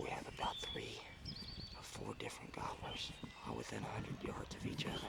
We have about 3 or 4 different gobblers, all within 100 yards of each other.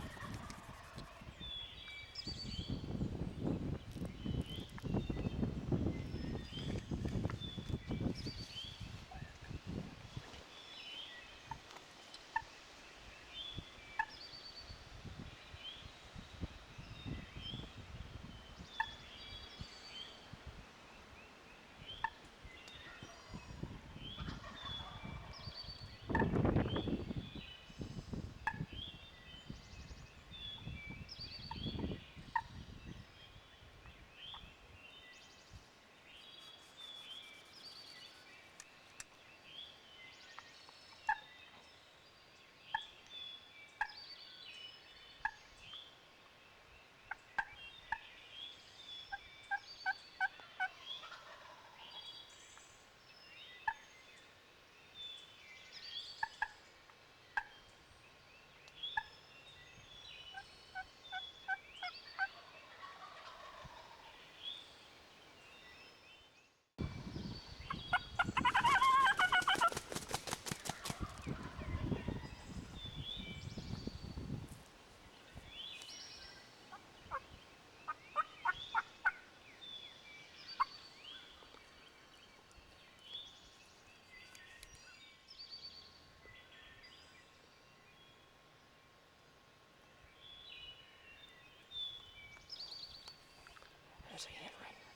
There's a hen right here.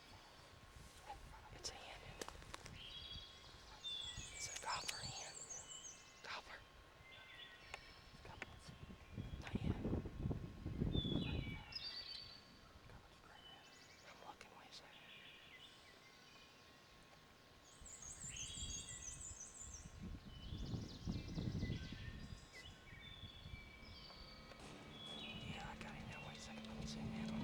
It's a hen. It's a gobbler hen. Gobbler. Not yet. I'm looking. Wait a second. Yeah, I got it now. Wait a second. Let me zoom in on it.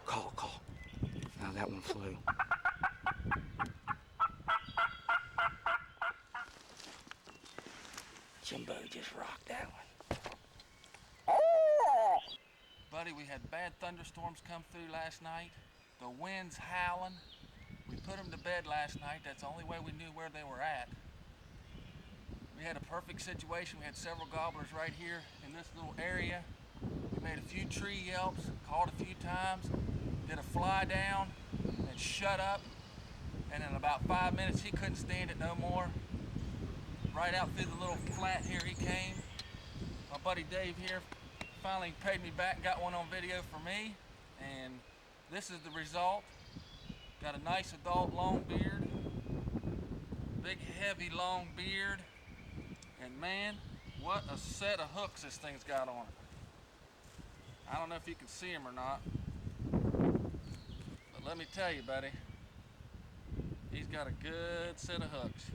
Call. Now that one flew. Jimbo just rocked that one. Buddy, we had bad thunderstorms come through last night. The wind's howling. We put them to bed last night. That's the only way we knew where they were at. We had a perfect situation. We had several gobblers right here in this little area. We made a few tree yelps, called a few times, did a fly down, and shut up. And in about 5 minutes, he couldn't stand it no more. Right out through the little flat here he came. My buddy Dave here finally paid me back and got one on video for me. And this is the result. Got a nice adult long beard. Big heavy long beard. And man, what a set of hooks this thing's got on it. I don't know if you can see him or not. But let me tell you, buddy, he's got a good set of hooks.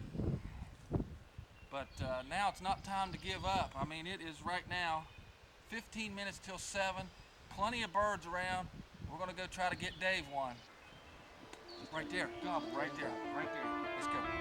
But now it's not time to give up. I mean, it is right now 15 minutes till 7. Plenty of birds around. We're gonna go try to get Dave one. Right there, gobble, right there, right there. Let's go.